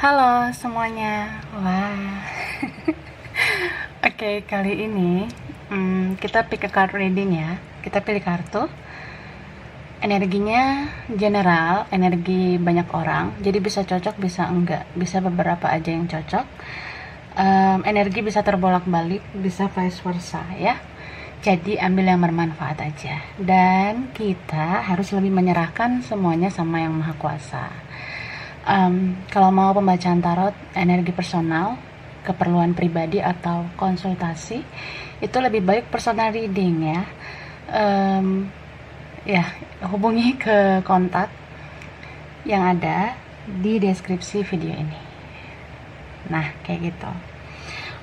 Halo semuanya. Wah. Oke, kali ini kita pick a card reading ya. Kita pilih kartu. Energinya general, energi banyak orang. Jadi bisa cocok, bisa enggak. Bisa beberapa aja yang cocok. Energi bisa terbolak-balik, bisa vice versa ya. Jadi ambil yang bermanfaat aja. Dan kita harus lebih menyerahkan semuanya sama Yang Maha Kuasa. Kalau mau pembacaan tarot energi personal, keperluan pribadi atau konsultasi, itu lebih baik personal reading ya. Ya, hubungi ke kontak yang ada di deskripsi video ini. Nah, kayak gitu.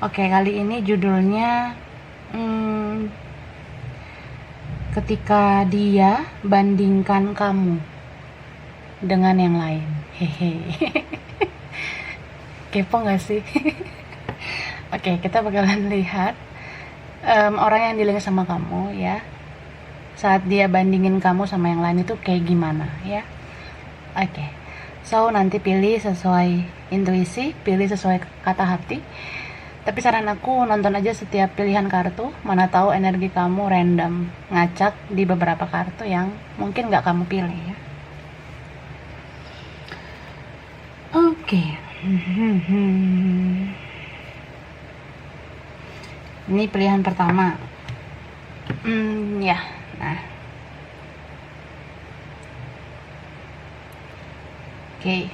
Oke, kali ini judulnya ketika dia bandingkan kamu dengan yang lain. Hehe. Kepo gak sih? Oke, kita bakalan lihat orang yang dilihat sama kamu ya, saat dia bandingin kamu sama yang lain itu kayak gimana ya. Oke, so nanti pilih sesuai intuisi, pilih sesuai kata hati. Tapi saran aku nonton aja setiap pilihan kartu, mana tahu energi kamu random ngacak di beberapa kartu yang mungkin gak kamu pilih ya. Oke. Ini pilihan pertama. Ya. Nah. Oke.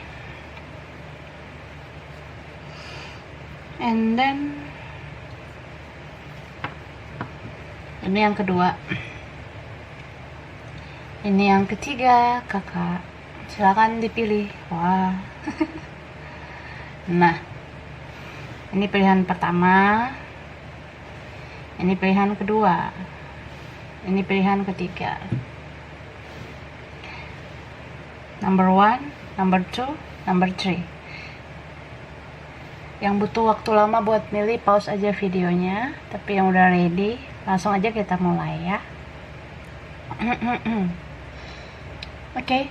And then ini yang kedua. Ini yang ketiga, kakak. Silakan dipilih. Wah. Nah, ini pilihan pertama, ini pilihan kedua, ini pilihan ketiga. Number 1, number 2, number 3. Yang butuh waktu lama buat milih, pause aja videonya. Tapi yang udah ready, langsung aja kita mulai ya. Oke.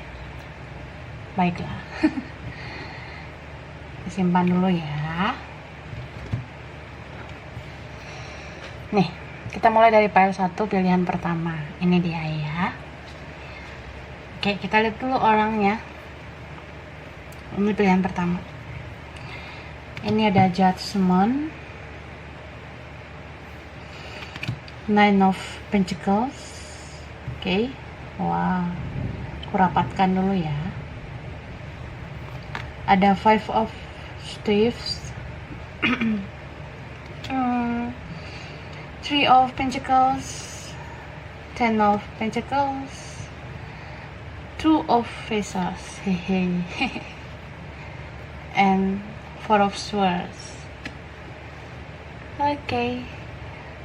Baiklah. Disimpan dulu ya. Nih, kita mulai dari pile 1 pilihan pertama. Ini dia ya. Oke, kita lihat dulu orangnya. Ini pilihan pertama. Ini ada Judgment, Nine of Pentacles. Oke. Wow. Aku rapatkan dulu ya. Ada Five of Staves, Three of Pentacles, Ten of Pentacles, Two of Faces, and Four of Swords. Okay,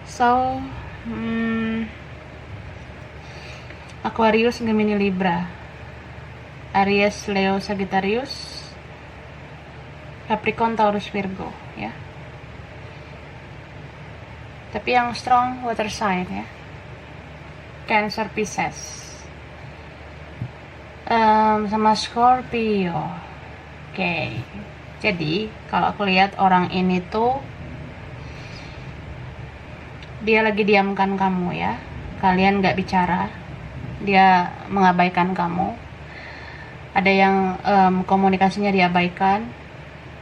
so Aquarius, Gemini, Libra, Aries, Leo, Sagittarius, Capricorn, Taurus, Virgo ya. Tapi yang strong water sign ya. Cancer, Pisces, sama Scorpio. Oke. Jadi kalau aku lihat orang ini tuh dia lagi diamkan kamu ya. Kalian gak bicara, dia mengabaikan kamu. Ada yang komunikasinya diabaikan,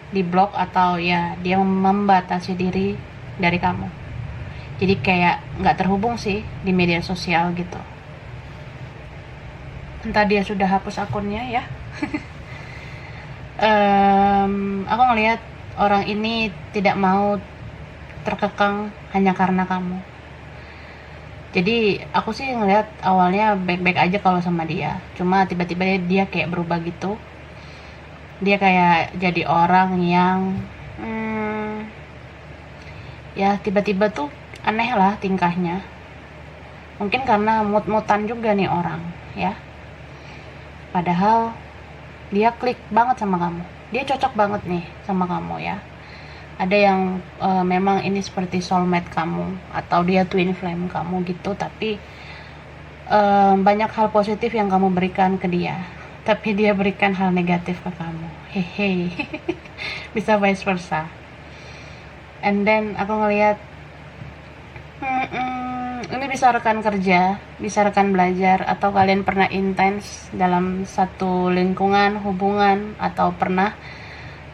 di blok, atau ya dia membatasi diri dari kamu. Jadi kayak nggak terhubung sih di media sosial gitu. Entah dia sudah hapus akunnya ya. Aku ngelihat orang ini tidak mau terkekang hanya karena kamu. Jadi aku sih ngelihat awalnya baik-baik aja kalau sama dia. Cuma tiba-tiba dia kayak berubah gitu. Dia kayak jadi orang yang ya tiba-tiba tuh aneh lah tingkahnya. Mungkin karena mut-mutan juga nih orang ya. Padahal dia klik banget sama kamu. Dia cocok banget nih sama kamu ya. Ada yang memang ini seperti soulmate kamu, atau dia twin flame kamu gitu. Tapi banyak hal positif yang kamu berikan ke dia. tapi dia berikan hal negatif ke kamu. Hehe. Bisa vice versa. And then aku ngelihat ini bisa rekan kerja, bisa rekan belajar, atau kalian pernah intens dalam satu lingkungan hubungan, atau pernah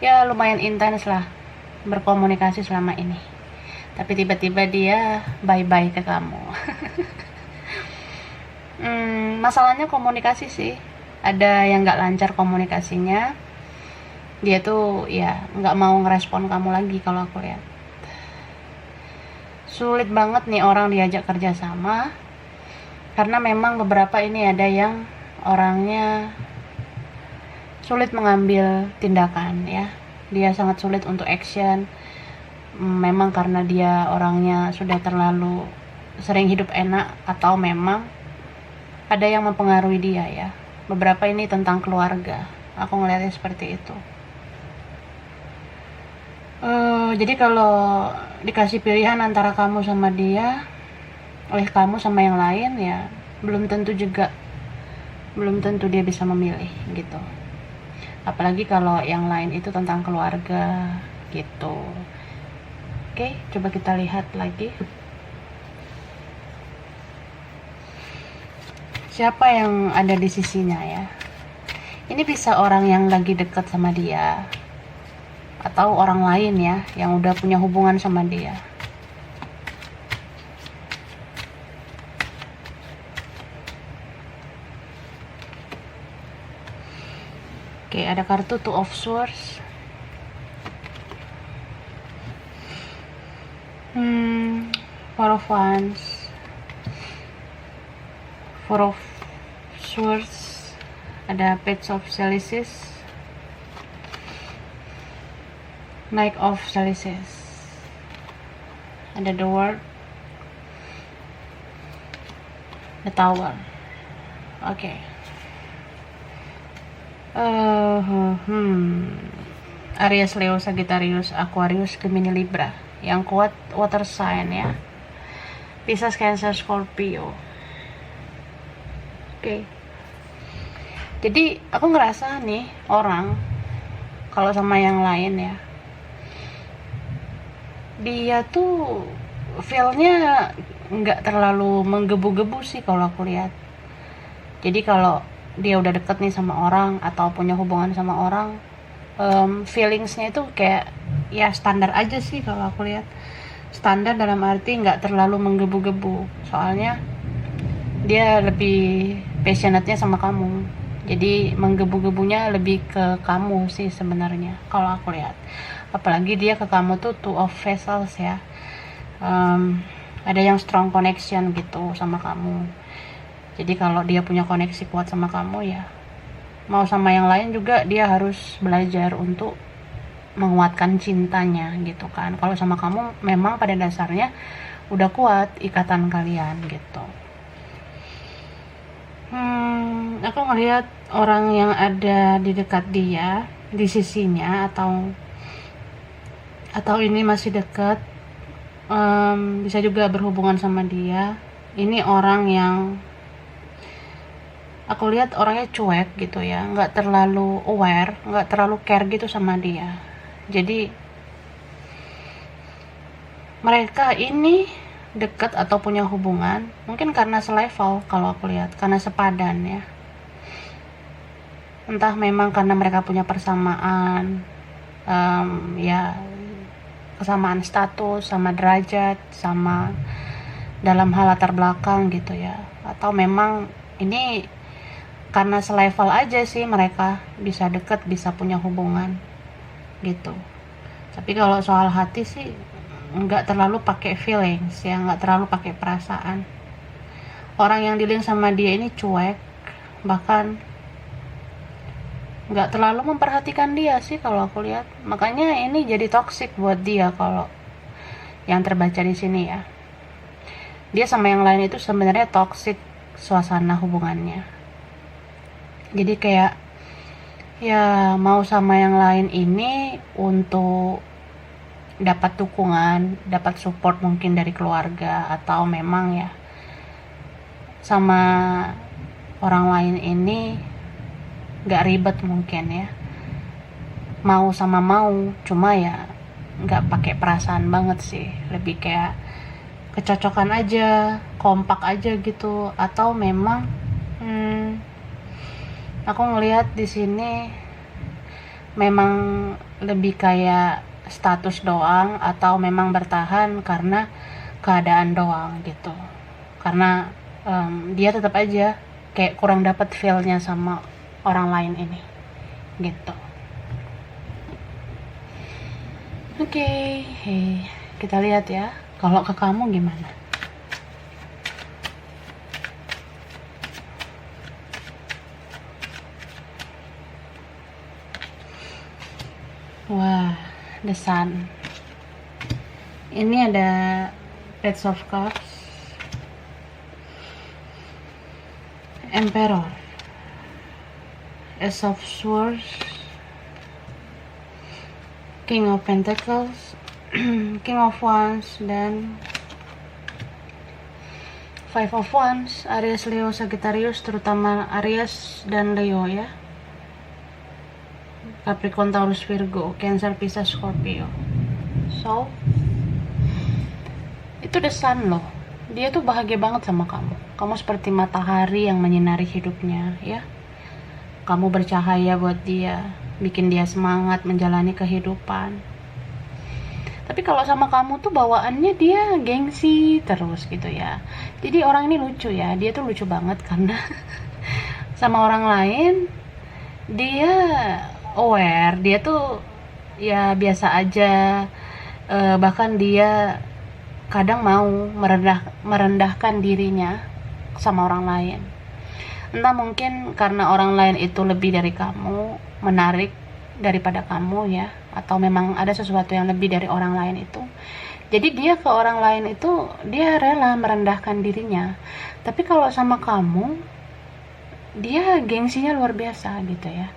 ya lumayan intens lah berkomunikasi selama ini, tapi tiba-tiba dia bye-bye ke kamu. Masalahnya komunikasi sih, ada yang nggak lancar komunikasinya, dia tuh ya nggak mau ngerespon kamu lagi. Kalau aku lihat sulit banget nih orang diajak kerja sama, karena memang beberapa ini ada yang orangnya sulit mengambil tindakan ya, dia sangat sulit untuk action. Memang karena dia orangnya sudah terlalu sering hidup enak, atau memang ada yang mempengaruhi dia ya. Beberapa ini tentang keluarga, aku ngeliatnya seperti itu. Jadi kalau dikasih pilihan antara kamu sama dia, oleh kamu sama yang lain, ya belum tentu dia bisa memilih gitu. Apalagi kalau yang lain itu tentang keluarga gitu. Oke, coba kita lihat lagi. Siapa yang ada di sisinya ya? Ini bisa orang yang lagi dekat sama dia, atau orang lain ya yang udah punya hubungan sama dia. Oke, ada kartu Two of Swords. Four of Wands, Four of Swords, ada Page of Chalices, Knight of Chalices, ada The World, The Tower. Oke. Aries, Leo, Sagittarius, Aquarius, Gemini, Libra. Yang kuat water sign ya. Pisces, Cancer, Scorpio. Oke. Jadi aku ngerasa nih orang kalau sama yang lain ya, dia tuh feel-nya nggak terlalu menggebu-gebu sih kalau aku lihat. Jadi kalau dia udah deket nih sama orang atau punya hubungan sama orang, feelingsnya itu kayak ya standar aja sih kalau aku lihat. Standar dalam arti nggak terlalu menggebu-gebu, soalnya dia lebih passionate-nya sama kamu. Jadi menggebu-gebunya lebih ke kamu sih sebenarnya kalau aku lihat. Apalagi dia ke kamu tuh Two of Vessels ya. Ada yang strong connection gitu sama kamu. Jadi kalau dia punya koneksi kuat sama kamu ya, mau sama yang lain juga dia harus belajar untuk menguatkan cintanya gitu kan. Kalau sama kamu memang pada dasarnya udah kuat ikatan kalian gitu. Aku ngelihat orang yang ada di dekat dia, di sisinya, atau ini masih dekat, bisa juga berhubungan sama dia. Ini orang yang aku lihat orangnya cuek gitu ya, nggak terlalu aware, nggak terlalu care gitu sama dia. Jadi mereka ini dekat atau punya hubungan mungkin karena selevel, kalau aku lihat karena sepadan ya. Entah memang karena mereka punya persamaan, ya kesamaan status, sama derajat, sama dalam hal latar belakang gitu ya, atau memang ini karena selevel aja sih mereka bisa deket, bisa punya hubungan gitu. Tapi kalau soal hati sih nggak terlalu pakai feelings ya, nggak terlalu pakai perasaan. Orang yang dealing sama dia ini cuek, bahkan nggak terlalu memperhatikan dia sih kalau aku lihat. Makanya ini jadi toxic buat dia kalau yang terbaca di sini ya. Dia sama yang lain itu sebenarnya toxic suasana hubungannya. Jadi kayak ya mau sama yang lain ini untuk dapat dukungan, dapat support mungkin dari keluarga, atau memang ya sama orang lain ini nggak ribet mungkin ya, mau sama mau, cuma ya nggak pakai perasaan banget sih, lebih kayak kecocokan aja, kompak aja gitu. Atau memang aku ngelihat di sini memang lebih kayak status doang, atau memang bertahan karena keadaan doang gitu. Karena dia tetap aja kayak kurang dapat feel-nya sama orang lain ini gitu. Oke, kita lihat ya, kalau ke kamu gimana. Wah, the sun. Ini ada Page of Cups, Emperor, Ace of Swords, King of Pentacles, King of Wands, dan Five of Wands. Aries, Leo, Sagittarius, terutama Aries dan Leo ya. Capricorn, Taurus, Virgo, Cancer, Pisces, Scorpio. So, itu the sun loh. Dia tuh bahagia banget sama kamu. Kamu seperti matahari yang menyinari hidupnya ya. Kamu bercahaya buat dia, bikin dia semangat menjalani kehidupan. Tapi kalau sama kamu tuh bawaannya dia gengsi terus gitu ya. Jadi orang ini lucu ya, dia tuh lucu banget karena sama orang lain dia aware, dia tuh ya biasa aja. Bahkan dia kadang mau merendahkan dirinya sama orang lain. Entah mungkin karena orang lain itu lebih dari kamu, menarik daripada kamu ya, atau memang ada sesuatu yang lebih dari orang lain itu. Jadi dia ke orang lain itu dia rela merendahkan dirinya. Tapi kalau sama kamu, dia gengsinya luar biasa gitu ya.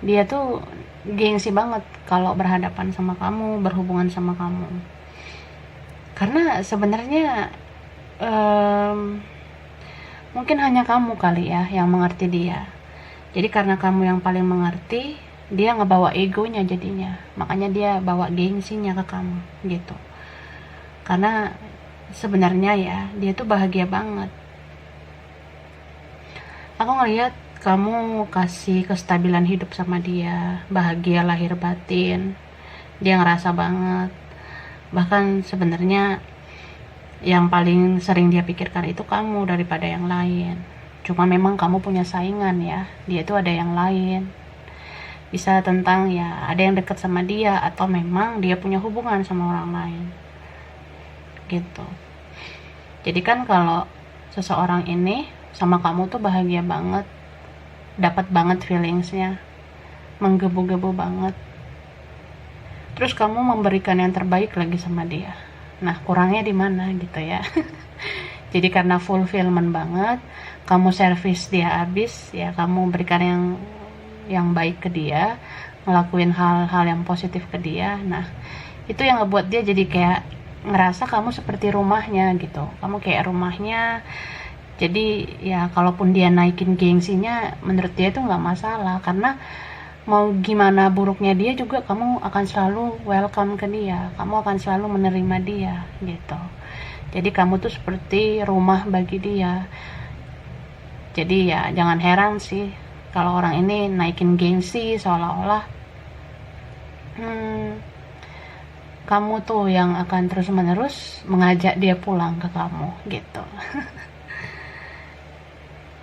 Dia tuh gengsi banget kalau berhadapan sama kamu, berhubungan sama kamu. Karena sebenarnya mungkin hanya kamu kali ya yang mengerti dia. Jadi karena kamu yang paling mengerti, dia ngebawa egonya jadinya. Makanya dia bawa gengsinya ke kamu gitu. Karena sebenarnya ya, dia tuh bahagia banget. Aku ngeliat kamu kasih kestabilan hidup sama dia, bahagia lahir batin. Dia ngerasa banget. Bahkan sebenarnya yang paling sering dia pikirkan itu kamu daripada yang lain. Cuma memang kamu punya saingan ya, dia tuh ada yang lain. Bisa tentang ya ada yang dekat sama dia, atau memang dia punya hubungan sama orang lain gitu. Jadi kan kalau seseorang ini sama kamu tuh bahagia banget, dapat banget feelingsnya, menggebu-gebu banget. Terus kamu memberikan yang terbaik lagi sama dia. Nah, kurangnya di mana gitu ya. Jadi karena fulfillment banget, kamu servis dia abis ya, kamu berikan yang baik ke dia, ngelakuin hal-hal yang positif ke dia. Nah, itu yang ngebuat dia jadi kayak ngerasa kamu seperti rumahnya gitu. Kamu kayak rumahnya. Jadi ya kalaupun dia naikin gengsinya, menurut dia itu nggak masalah, karena mau gimana buruknya dia juga kamu akan selalu welcome ke dia, kamu akan selalu menerima dia gitu. Jadi kamu tuh seperti rumah bagi dia. Jadi ya jangan heran sih kalau orang ini naikin gengsi, seolah-olah kamu tuh yang akan terus-menerus mengajak dia pulang ke kamu gitu.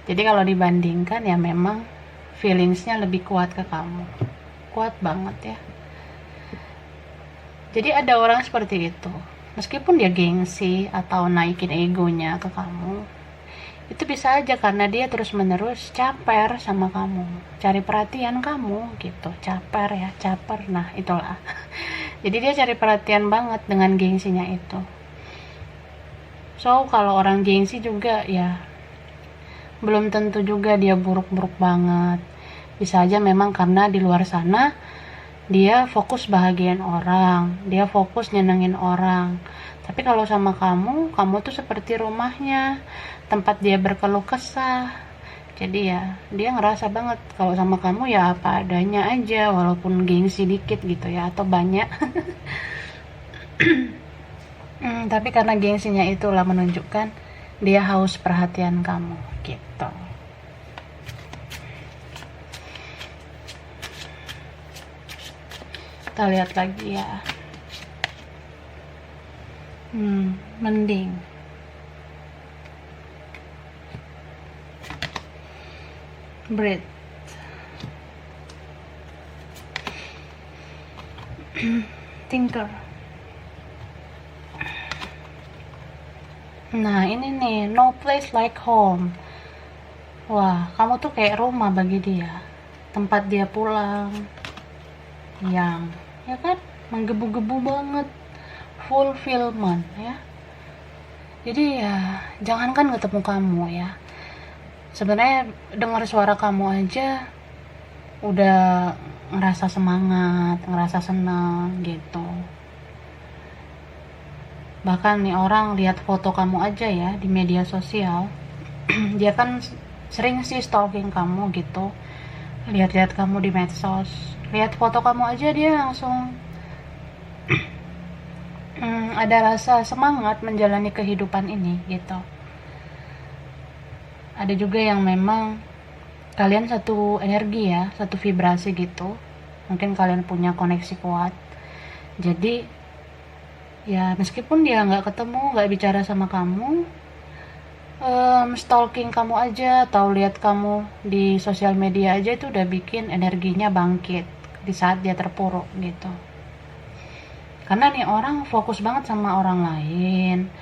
Jadi kalau dibandingkan ya memang feelingsnya lebih kuat ke kamu, kuat banget ya. Jadi ada orang seperti itu, meskipun dia gengsi atau naikin egonya ke kamu, itu bisa aja karena dia terus menerus caper sama kamu, cari perhatian kamu gitu. Caper ya, caper, nah itulah. Jadi dia cari perhatian banget dengan gengsinya itu. So kalau orang gengsi juga ya belum tentu juga dia buruk-buruk banget. Bisa aja memang karena di luar sana dia fokus bahagiain orang, dia fokus nyenengin orang. Tapi kalau sama kamu tuh seperti rumahnya, tempat dia berkeluh kesah. Jadi ya dia ngerasa banget kalau sama kamu ya apa adanya aja, walaupun gengsi dikit gitu ya atau banyak. Tapi karena gengsinya itulah menunjukkan dia haus perhatian kamu gitu. Kita lihat lagi ya. Mending. Breathe. Thinker. Nah ini nih, no place like home. Wah, kamu tuh kayak rumah bagi dia, tempat dia pulang, yang ya kan menggebu-gebu banget, fulfillment ya. Jadi ya jangankan ketemu kamu ya, sebenarnya dengar suara kamu aja udah ngerasa semangat, ngerasa senang gitu. Bahkan nih orang lihat foto kamu aja ya di media sosial, dia kan sering sih stalking kamu gitu, lihat-lihat kamu di medsos, lihat foto kamu aja dia langsung ada rasa semangat menjalani kehidupan ini gitu. Ada juga yang memang kalian satu energi ya, satu vibrasi gitu, mungkin kalian punya koneksi kuat, jadi ya meskipun dia nggak ketemu, nggak bicara sama kamu, stalking kamu aja atau lihat kamu di sosial media aja itu udah bikin energinya bangkit di saat dia terpuruk gitu. Karena nih orang fokus banget sama orang lain,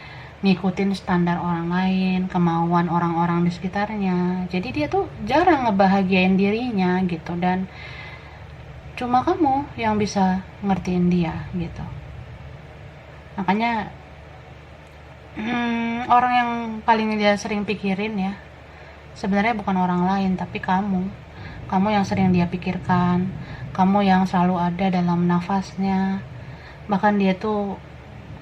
ngikutin standar orang lain, kemauan orang-orang di sekitarnya. Jadi dia tuh jarang ngebahagiain dirinya gitu, dan cuma kamu yang bisa ngertiin dia gitu. Makanya orang yang paling dia sering pikirin ya sebenarnya bukan orang lain tapi kamu yang sering dia pikirkan, kamu yang selalu ada dalam nafasnya. Bahkan dia tuh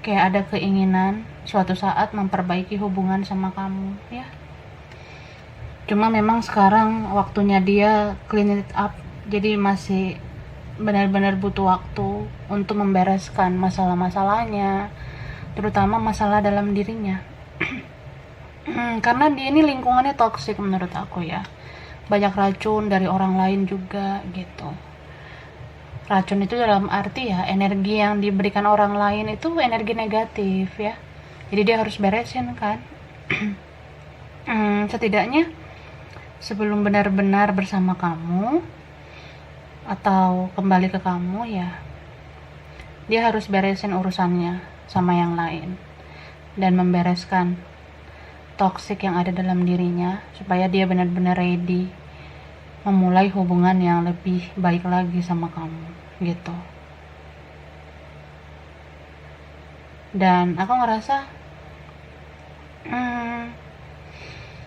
kayak ada keinginan suatu saat memperbaiki hubungan sama kamu ya. Cuma memang sekarang waktunya dia clean it up, jadi masih benar-benar butuh waktu untuk membereskan masalah-masalahnya, terutama masalah dalam dirinya. Karena di ini lingkungannya toksik menurut aku ya, banyak racun dari orang lain juga gitu. Racun itu dalam arti ya energi yang diberikan orang lain itu energi negatif ya, jadi dia harus beresin kan. Setidaknya sebelum benar-benar bersama kamu atau kembali ke kamu ya, dia harus beresin urusannya sama yang lain dan membereskan toksik yang ada dalam dirinya supaya dia benar-benar ready memulai hubungan yang lebih baik lagi sama kamu gitu. Dan aku ngerasa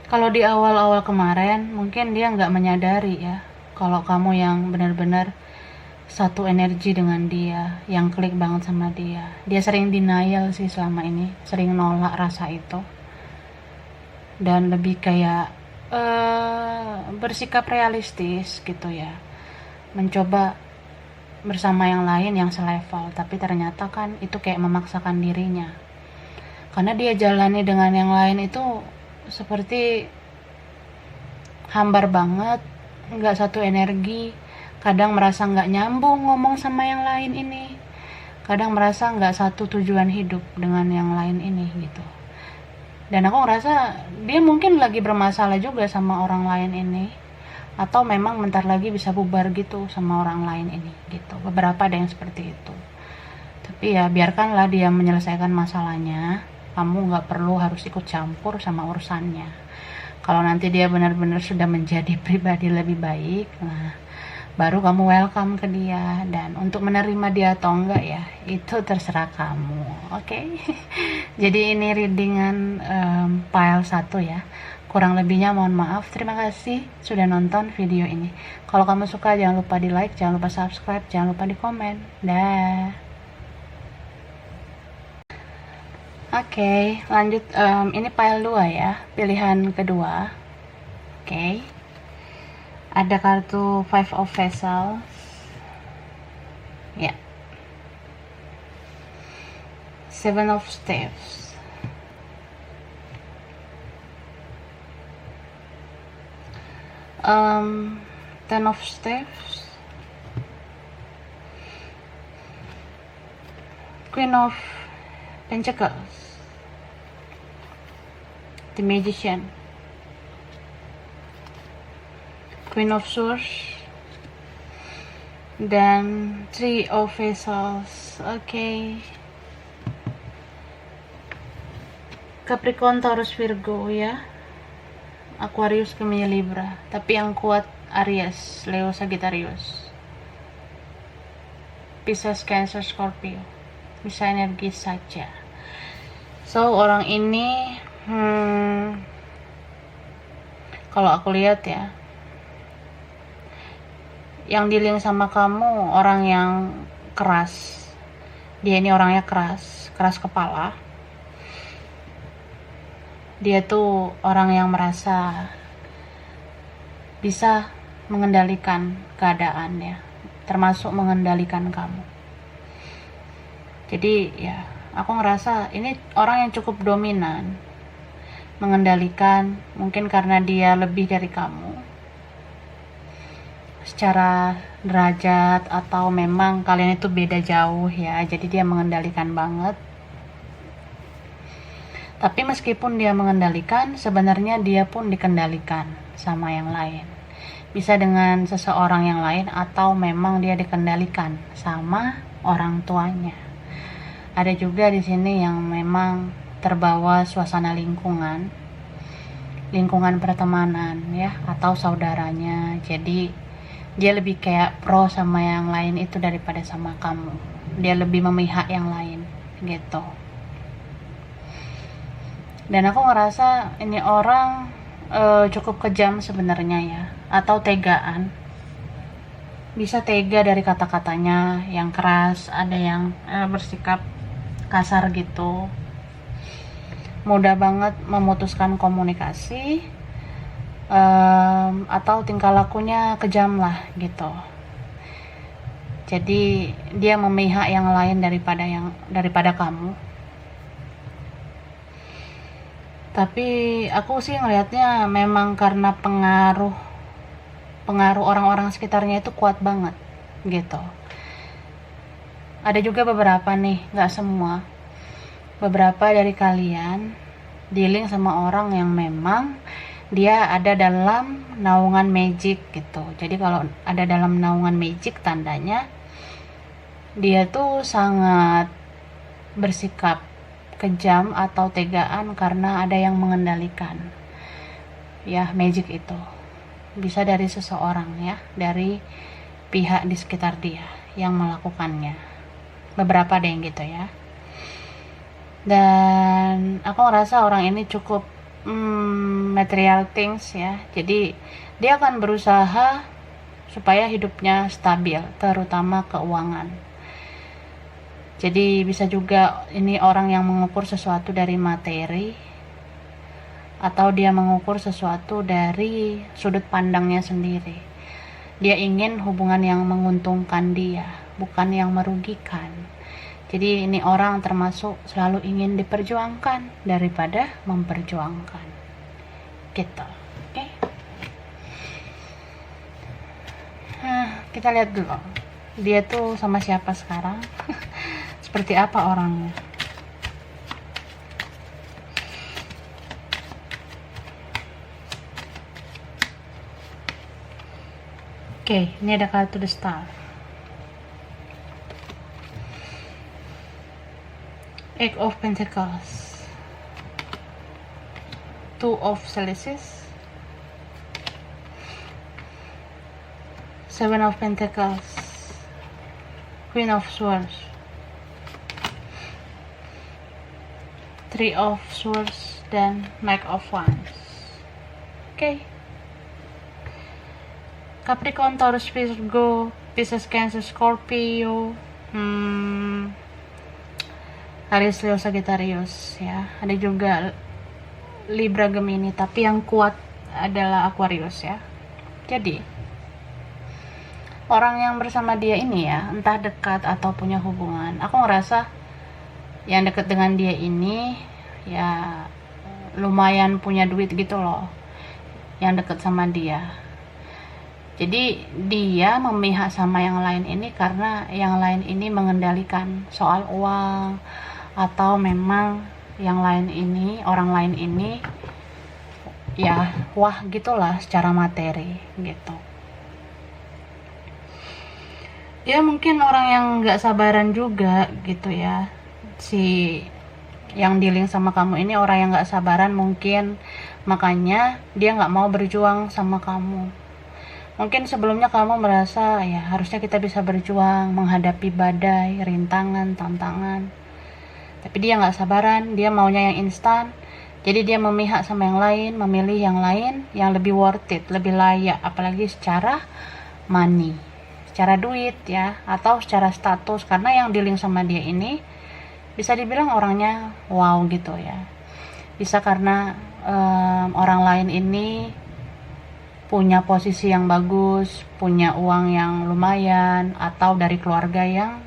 kalau di awal-awal kemarin mungkin dia nggak menyadari ya kalau kamu yang benar-benar satu energi dengan dia, yang klik banget sama dia. Dia sering denial sih selama ini, sering nolak rasa itu, dan lebih kayak bersikap realistis gitu ya, mencoba bersama yang lain yang selevel, tapi ternyata kan itu kayak memaksakan dirinya karena dia jalani dengan yang lain itu seperti hambar banget, nggak satu energi. Kadang merasa nggak nyambung ngomong sama yang lain ini, kadang merasa nggak satu tujuan hidup dengan yang lain ini gitu. Dan aku ngerasa dia mungkin lagi bermasalah juga sama orang lain ini, atau memang bentar lagi bisa bubar gitu sama orang lain ini gitu. Beberapa ada yang seperti itu, tapi ya biarkanlah dia menyelesaikan masalahnya, kamu nggak perlu harus ikut campur sama urusannya. Kalau nanti dia benar-benar sudah menjadi pribadi lebih baik, nah baru kamu welcome ke dia. Dan untuk menerima dia atau enggak ya itu terserah kamu, oke? Jadi ini readingan pile 1 ya, kurang lebihnya mohon maaf. Terima kasih sudah nonton video ini. Kalau kamu suka jangan lupa di like, jangan lupa subscribe, jangan lupa di komen. Dah. Oke, lanjut. Ini pile 2 ya, pilihan kedua. Oke. Ada kartu Five of Vessels. Ya. Seven of Staves. Ten of Staves. Queen of Pentacles. The Magician. Queen of Swords. Dan Three of Vessels. Oke. Capricorn, Taurus, Virgo ya. Aquarius, Gemini, Libra. Tapi yang kuat Aries, Leo, Sagittarius. Pisces, Cancer, Scorpio. Bisa energi saja. So orang ini kalau aku lihat ya, yang dealing sama kamu orang yang keras. Dia ini orangnya keras kepala. Dia tuh orang yang merasa bisa mengendalikan keadaan ya, termasuk mengendalikan kamu. Jadi ya, aku ngerasa ini orang yang cukup dominan, mengendalikan, mungkin karena dia lebih dari kamu secara derajat, atau memang kalian itu beda jauh ya, jadi dia mengendalikan banget. Tapi meskipun dia mengendalikan, sebenarnya dia pun dikendalikan sama yang lain. Bisa dengan seseorang yang lain, atau memang dia dikendalikan sama orang tuanya. Ada juga di sini yang memang terbawa suasana lingkungan pertemanan ya, atau saudaranya. Jadi dia lebih kayak pro sama yang lain itu daripada sama kamu. Dia lebih memihak yang lain gitu. Dan aku ngerasa ini orang cukup kejam sebenarnya ya, atau tegaan. Bisa tega dari kata-katanya yang keras, ada yang bersikap kasar gitu. Mudah banget memutuskan komunikasi, atau tingkah lakunya kejam lah gitu. Jadi dia memihak yang lain daripada kamu. Tapi aku sih ngelihatnya memang karena pengaruh orang-orang sekitarnya itu kuat banget gitu. Ada juga beberapa nih, nggak semua, beberapa dari kalian dealing sama orang yang memang dia ada dalam naungan magic gitu. Jadi kalau ada dalam naungan magic, tandanya dia tuh sangat bersikap kejam atau tegaan karena ada yang mengendalikan ya magic itu. Bisa dari seseorang ya, dari pihak di sekitar dia yang melakukannya. Beberapa ada yang gitu ya. Dan aku ngerasa orang ini cukup material things ya. Jadi dia akan berusaha supaya hidupnya stabil, terutama keuangan. Jadi bisa juga ini orang yang mengukur sesuatu dari materi, atau dia mengukur sesuatu dari sudut pandangnya sendiri. Dia ingin hubungan yang menguntungkan dia, bukan yang merugikan. Jadi ini orang termasuk selalu ingin diperjuangkan daripada memperjuangkan gitu. Oke. Kita lihat dulu dia tuh sama siapa sekarang. Seperti apa orangnya. Oke, ini ada kartu The Star. Eight of Pentacles. Two of Salices. Seven of Pentacles. Queen of Swords. Three of Swords dan Knight of Wands. Oke. Capricorn, Taurus, Virgo, Pisces, Cancer, Scorpio, Aries, Leo, Sagittarius ya. Ada juga Libra, Gemini, tapi yang kuat adalah Aquarius ya. Jadi orang yang bersama dia ini ya, entah dekat atau punya hubungan, aku ngerasa yang dekat dengan dia ini ya lumayan punya duit gitu loh, yang dekat sama dia. Jadi dia memihak sama yang lain ini karena yang lain ini mengendalikan soal uang, atau memang yang lain ini, orang lain ini ya wah gitulah secara materi gitu. Dia mungkin orang yang nggak sabaran juga gitu ya, si yang dealing sama kamu ini orang yang nggak sabaran mungkin, makanya dia nggak mau berjuang sama kamu. Mungkin sebelumnya kamu merasa ya harusnya kita bisa berjuang menghadapi badai, rintangan, tantangan, tapi dia nggak sabaran, dia maunya yang instan. Jadi dia memihak sama yang lain, memilih yang lain yang lebih worth it, lebih layak, apalagi secara money, secara duit ya, atau secara status. Karena yang dealing sama dia ini bisa dibilang orangnya wow gitu ya. Bisa karena orang lain ini punya posisi yang bagus, punya uang yang lumayan, atau dari keluarga yang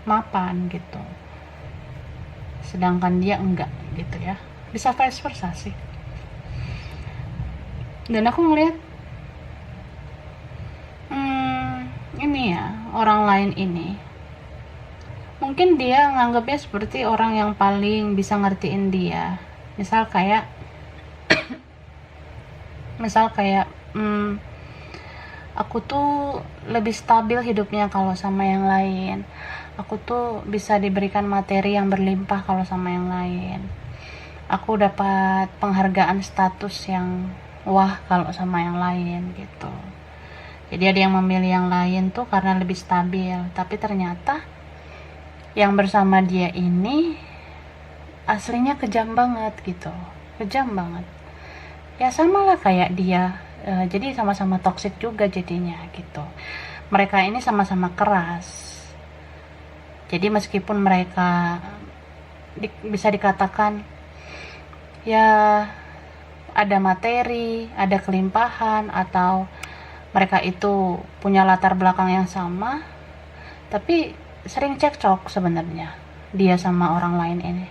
mapan gitu. Sedangkan dia enggak gitu ya. Bisa vice versa sih. Dan aku ngeliat ini ya, orang lain ini mungkin dia nganggapnya seperti orang yang paling bisa ngertiin dia. Misal kayak aku tuh lebih stabil hidupnya kalau sama yang lain, aku tuh bisa diberikan materi yang berlimpah kalau sama yang lain, aku dapat penghargaan status yang wah kalau sama yang lain gitu. Jadi ada yang memilih yang lain tuh karena lebih stabil, tapi ternyata yang bersama dia ini aslinya kejam banget gitu, kejam banget ya, sama lah kayak dia. Jadi sama-sama toksik juga jadinya gitu. Mereka ini sama-sama keras, jadi meskipun mereka bisa dikatakan ya ada materi, ada kelimpahan, atau mereka itu punya latar belakang yang sama, tapi sering cekcok sebenarnya dia sama orang lain ini.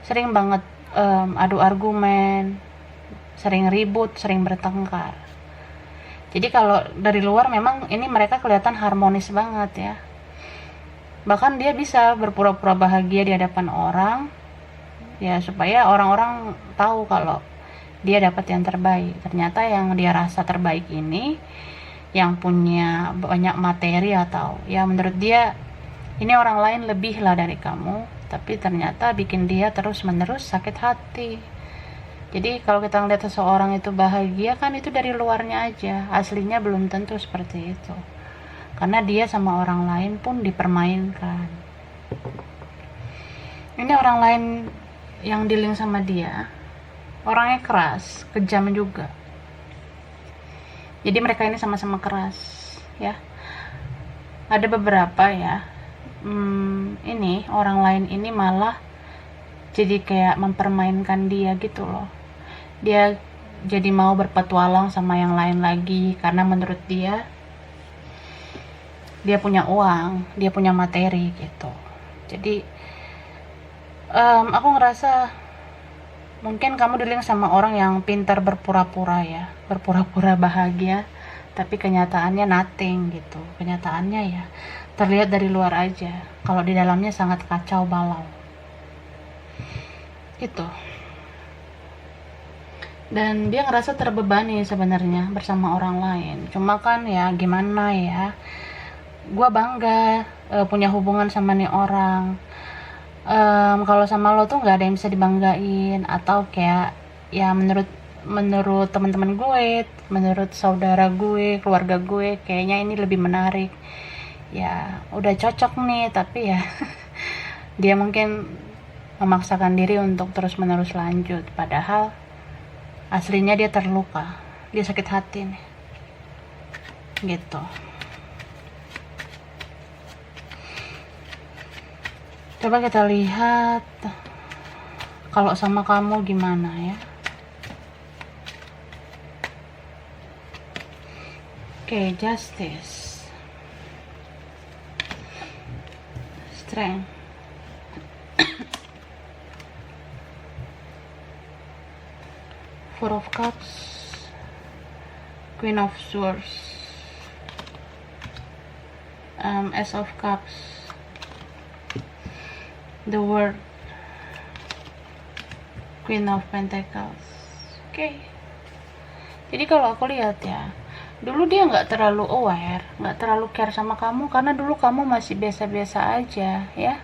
Sering banget adu argumen, sering ribut, sering bertengkar. Jadi kalau dari luar memang ini mereka kelihatan harmonis banget ya. Bahkan dia bisa berpura-pura bahagia di hadapan orang ya, supaya orang-orang tahu kalau dia dapat yang terbaik. Ternyata yang dia rasa terbaik ini, yang punya banyak materi, atau ya menurut dia ini orang lain lebih lah dari kamu, tapi ternyata bikin dia terus-menerus sakit hati. Jadi kalau kita ngeliat seseorang itu bahagia, kan itu dari luarnya aja, aslinya belum tentu seperti itu, karena dia sama orang lain pun dipermainkan. Ini orang lain yang dealing sama dia orangnya keras, kejam juga. Jadi mereka ini sama-sama keras ya. Ada beberapa ya, ini orang lain ini malah jadi kayak mempermainkan dia gitu loh. Dia jadi mau berpetualang sama yang lain lagi karena menurut dia punya uang, dia punya materi gitu. Jadi aku ngerasa mungkin kamu dealing sama orang yang pintar berpura-pura ya, berpura-pura bahagia, tapi kenyataannya nothing gitu. Kenyataannya ya terlihat dari luar aja, kalau di dalamnya sangat kacau balau gitu. Dan dia ngerasa terbebani sebenarnya bersama orang lain. Cuma kan ya gimana ya, gue bangga punya hubungan sama nih orang. Kalau sama lo tuh nggak ada yang bisa dibanggain, atau kayak ya menurut teman-teman gue, menurut saudara gue, keluarga gue, kayaknya ini lebih menarik ya, udah cocok nih, tapi ya dia mungkin memaksakan diri untuk terus-menerus lanjut, padahal aslinya dia terluka, dia sakit hati nih gitu. Coba kita lihat kalau sama kamu gimana ya. Oke, justice, strength, four of cups, queen of swords, ace of cups, the world, queen of pentacles. Oke. Jadi kalau aku lihat ya, dulu dia nggak terlalu aware, nggak terlalu care sama kamu karena dulu kamu masih biasa-biasa aja ya.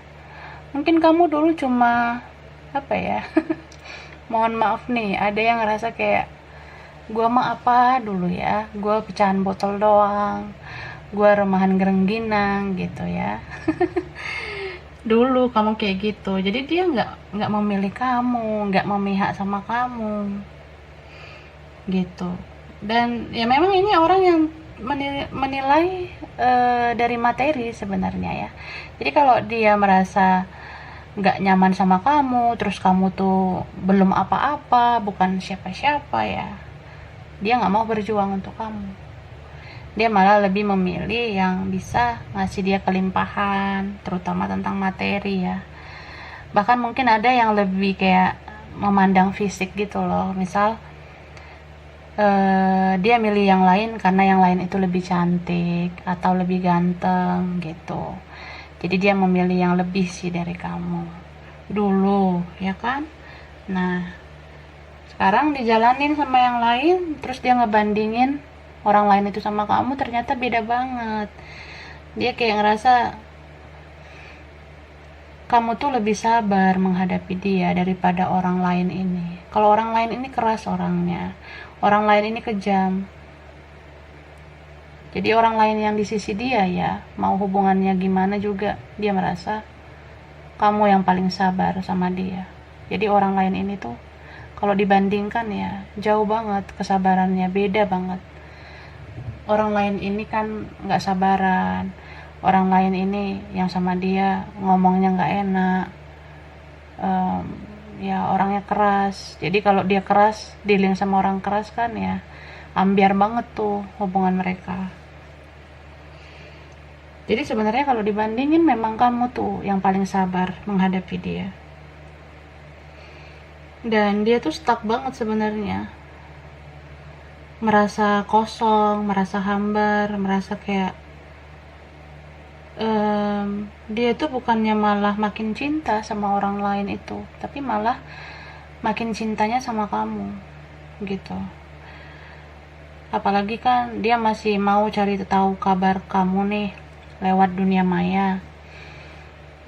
Mungkin kamu dulu cuma apa ya? Mohon maaf nih, ada yang ngerasa kayak gua mah apa dulu ya, gua pecahan botol doang, gua remahan gerengginang gitu ya. Dulu kamu kayak gitu, jadi dia nggak memilih kamu, nggak memihak sama kamu gitu. Dan ya memang ini orang yang menilai dari materi sebenarnya ya. Jadi kalau dia merasa nggak nyaman sama kamu, terus kamu tuh belum apa-apa, bukan siapa-siapa ya, dia nggak mau berjuang untuk kamu. Dia malah lebih memilih yang bisa ngasih dia kelimpahan, terutama tentang materi ya. Bahkan mungkin ada yang lebih kayak memandang fisik gitu loh. Misal dia milih yang lain karena yang lain itu lebih cantik atau lebih ganteng gitu. Jadi dia memilih yang lebih sih dari kamu dulu ya kan. Nah sekarang dijalanin sama yang lain, terus dia ngebandingin orang lain itu sama kamu, ternyata beda banget. Dia kayak ngerasa kamu tuh lebih sabar menghadapi dia daripada orang lain ini. Kalau orang lain ini keras orangnya, orang lain ini kejam. Jadi orang lain yang di sisi dia ya, mau hubungannya gimana juga, dia merasa kamu yang paling sabar sama dia. Jadi orang lain ini tuh kalau dibandingkan ya jauh banget kesabarannya, beda banget. Orang lain ini kan nggak sabaran, orang lain ini yang sama dia ngomongnya nggak enak, ya orangnya keras. Jadi kalau dia keras, dealing sama orang keras kan ya ambiar banget tuh hubungan mereka. Jadi sebenarnya kalau dibandingin memang kamu tuh yang paling sabar menghadapi dia. Dan dia tuh stuck banget sebenarnya. Merasa kosong, merasa hambar, merasa kayak dia tuh bukannya malah makin cinta sama orang lain itu, tapi malah makin cintanya sama kamu gitu. Apalagi kan dia masih mau cari tahu kabar kamu nih lewat dunia maya.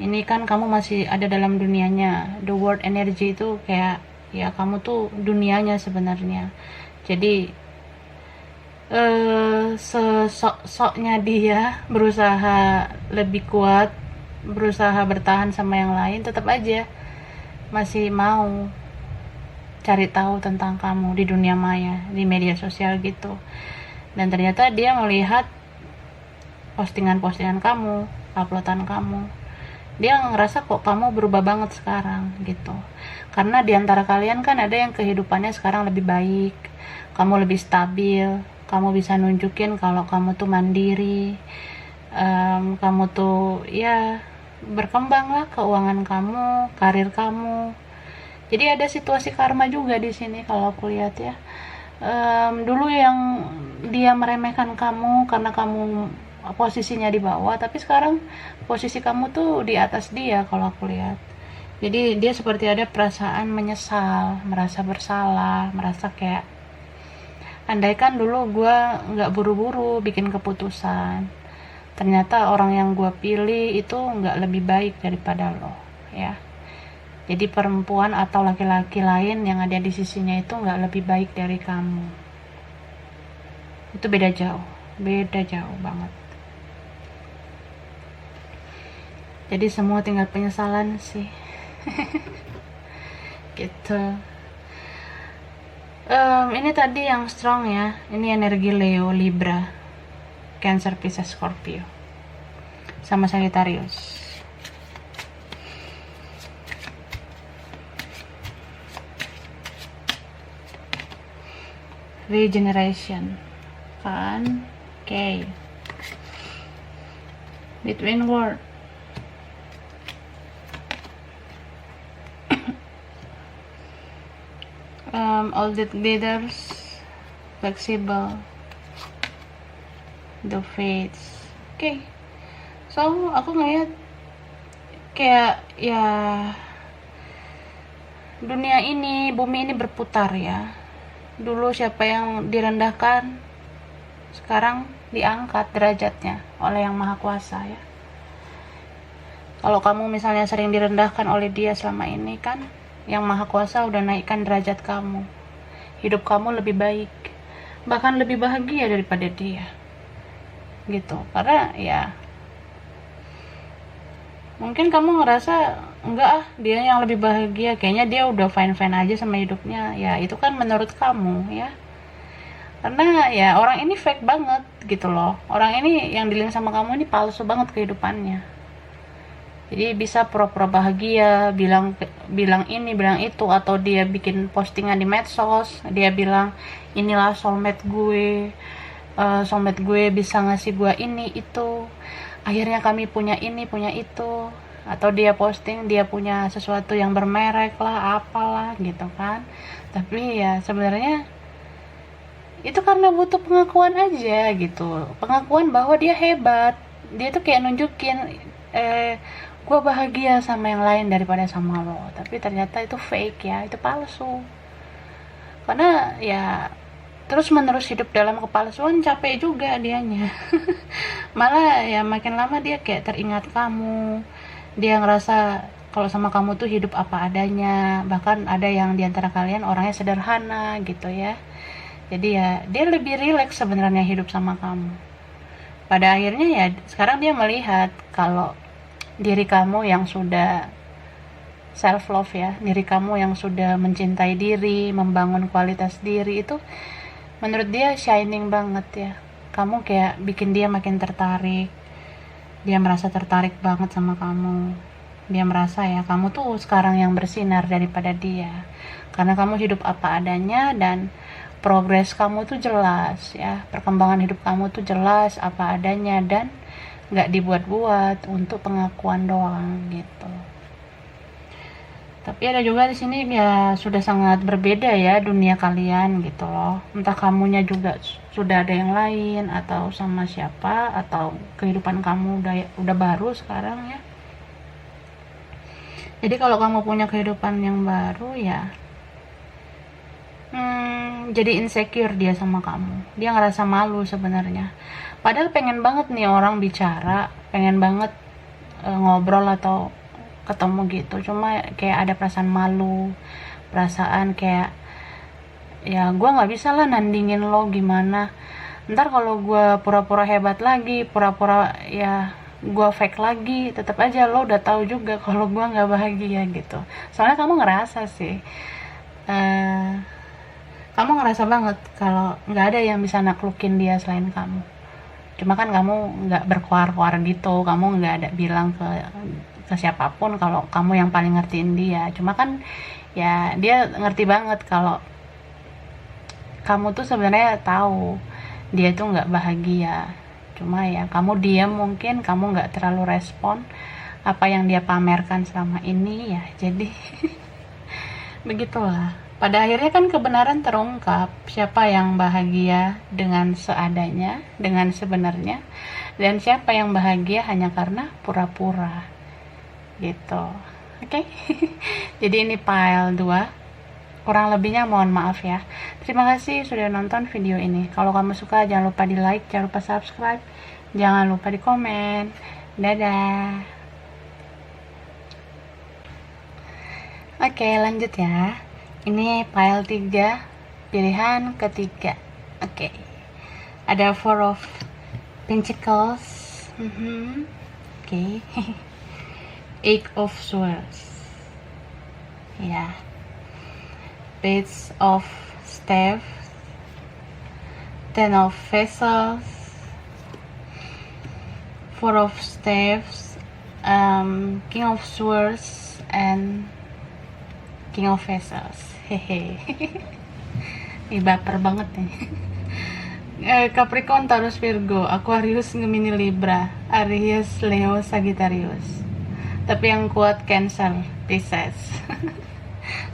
Ini kan kamu masih ada dalam dunianya. The world energy itu kayak ya kamu tuh dunianya sebenarnya. Jadi sesok-soknya dia berusaha lebih kuat, berusaha bertahan sama yang lain, tetap aja masih mau cari tahu tentang kamu di dunia maya, di media sosial gitu. Dan ternyata dia melihat postingan-postingan kamu, uploadan kamu, dia ngerasa kok kamu berubah banget sekarang gitu. Karena diantara kalian kan ada yang kehidupannya sekarang lebih baik, kamu lebih stabil, kamu bisa nunjukin kalau kamu tuh mandiri, kamu tuh ya berkembang lah keuangan kamu, karir kamu. Jadi ada situasi karma juga di sini kalau aku lihat ya. Dulu yang dia meremehkan kamu karena kamu posisinya di bawah, tapi sekarang posisi kamu tuh di atas dia kalau aku lihat. Jadi dia seperti ada perasaan menyesal, merasa bersalah, merasa kayak andaikan dulu gue nggak buru-buru bikin keputusan, ternyata orang yang gue pilih itu nggak lebih baik daripada lo ya. Jadi perempuan atau laki-laki lain yang ada di sisinya itu nggak lebih baik dari kamu. Itu beda jauh banget. Jadi semua tinggal penyesalan sih. Gitu. Ini tadi yang strong ya. Ini energi Leo, Libra, Cancer, Pisces, Scorpio, sama Sagittarius. Regeneration kan Okay. Between word. All the leaders, flexible, the fates. Okay. So aku ngeliat kayak ya dunia ini, bumi ini berputar ya. Dulu siapa yang direndahkan, sekarang diangkat derajatnya oleh Yang Maha Kuasa ya. Kalau kamu misalnya sering direndahkan oleh dia selama ini kan, Yang Maha Kuasa udah naikkan derajat kamu. Hidup kamu lebih baik, bahkan lebih bahagia daripada dia. Gitu. Karena ya mungkin kamu ngerasa enggak dia yang lebih bahagia, kayaknya dia udah fine-fine aja sama hidupnya. Ya itu kan menurut kamu ya. Karena ya orang ini fake banget gitu loh. Orang ini yang dealing sama kamu ini palsu banget kehidupannya. Jadi bisa pura-pura bahagia, bilang ini, bilang itu, atau dia bikin postingan di medsos, dia bilang inilah soulmate gue bisa ngasih gue ini itu. Akhirnya kami punya ini, punya itu. Atau dia posting dia punya sesuatu yang bermerek lah, apalah gitu kan. Tapi ya sebenarnya itu karena butuh pengakuan aja gitu, pengakuan bahwa dia hebat. Dia tuh kayak nunjukin gue bahagia sama yang lain daripada sama lo. Tapi ternyata itu fake ya, itu palsu. Karena ya terus menerus hidup dalam kepalsuan capek juga dianya. Malah ya makin lama dia kayak teringat kamu, dia ngerasa kalau sama kamu tuh hidup apa adanya. Bahkan ada yang diantara kalian orangnya sederhana gitu ya. Jadi ya dia lebih rileks sebenarnya hidup sama kamu. Pada akhirnya ya sekarang dia melihat kalau diri kamu yang sudah self love ya, diri kamu yang sudah mencintai diri, membangun kualitas diri itu menurut dia shining banget ya. Kamu kayak bikin dia makin tertarik. Dia merasa tertarik banget sama kamu. Dia merasa ya kamu tuh sekarang yang bersinar daripada dia. Karena kamu hidup apa adanya dan progres kamu tuh jelas ya, perkembangan hidup kamu tuh jelas apa adanya dan nggak dibuat-buat untuk pengakuan doang gitu. Tapi ada juga di sini ya sudah sangat berbeda ya dunia kalian gitu loh. Entah kamunya juga sudah ada yang lain atau sama siapa, atau kehidupan kamu udah baru sekarang ya. Jadi kalau kamu punya kehidupan yang baru ya jadi insecure dia sama kamu. Dia ngerasa malu sebenarnya. Padahal pengen banget nih orang bicara, pengen banget ngobrol atau ketemu gitu. Cuma kayak ada perasaan malu, perasaan kayak ya gue nggak bisa lah nandingin lo gimana. Ntar kalau gue pura-pura hebat lagi, pura-pura ya gue fake lagi, tetap aja lo udah tahu juga kalau gue nggak bahagia gitu. Soalnya kamu ngerasa sih. Kamu ngerasa banget kalau nggak ada yang bisa naklukin dia selain kamu. Cuma kan kamu nggak berkoar-koar gitu, kamu nggak ada bilang ke siapapun kalau kamu yang paling ngertiin dia. Cuma kan ya dia ngerti banget kalau kamu tuh sebenarnya tahu dia tuh nggak bahagia. Cuma ya kamu diam, mungkin kamu nggak terlalu respon apa yang dia pamerkan selama ini ya. Jadi begitulah. Pada akhirnya kan kebenaran terungkap, siapa yang bahagia dengan seadanya, dengan sebenarnya, dan siapa yang bahagia hanya karena pura-pura gitu. Oke. Jadi ini file 2, kurang lebihnya mohon maaf ya. Terima kasih sudah nonton video ini. Kalau kamu suka jangan lupa di like, jangan lupa subscribe, jangan lupa di komen. Dadah. Oke, lanjut ya. Ini file 3, pilihan ketiga. Oke. Ada Four of Pentacles. Oke. Eight of Swords. Ya. Page of Staves. Ten of Vessels. Four of Staves. King of Swords and King of Vessels. Hehe. Ini baper banget nih. Capricorn, Taurus, Virgo, Aquarius, Gemini, Libra, Aries, Leo, Sagittarius. Tapi yang kuat Cancer, Pisces,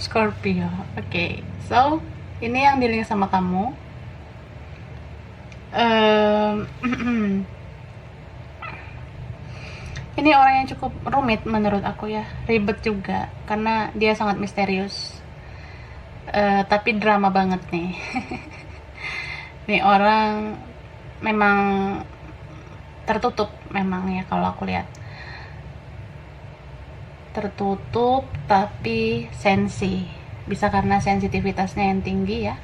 Scorpio. Oke, so ini yang dealing sama kamu. Ini orang yang cukup rumit menurut aku ya, ribet juga karena dia sangat misterius. Tapi drama banget nih. Nih orang memang tertutup memang ya, kalau aku lihat tertutup tapi sensi, bisa karena sensitivitasnya yang tinggi ya,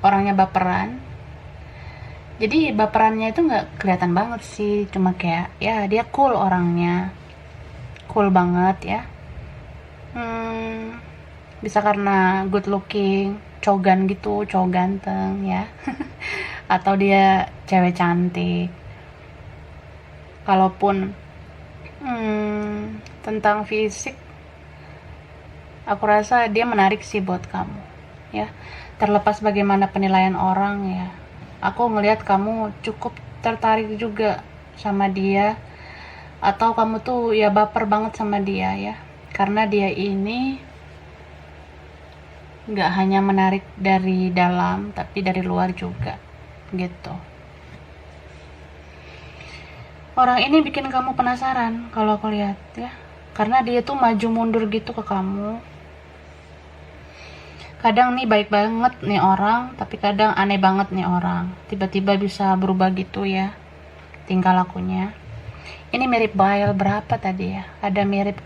orangnya baperan. Jadi baperannya itu nggak kelihatan banget sih, cuma kayak ya dia cool, orangnya cool banget ya. Bisa karena good looking, cogan gitu, cowok ganteng ya. Atau dia cewek cantik. Kalaupun tentang fisik, aku rasa dia menarik sih buat kamu ya. Terlepas bagaimana penilaian orang ya, aku ngelihat kamu cukup tertarik juga sama dia, atau kamu tuh ya baper banget sama dia ya, karena dia ini nggak hanya menarik dari dalam tapi dari luar juga gitu. Orang ini bikin kamu penasaran kalau aku lihat ya, karena dia tuh maju mundur gitu ke kamu. Kadang nih baik banget nih orang, tapi kadang aneh banget nih orang, tiba-tiba bisa berubah gitu ya tingkah lakunya. Ini mirip pile berapa tadi ya, ada mirip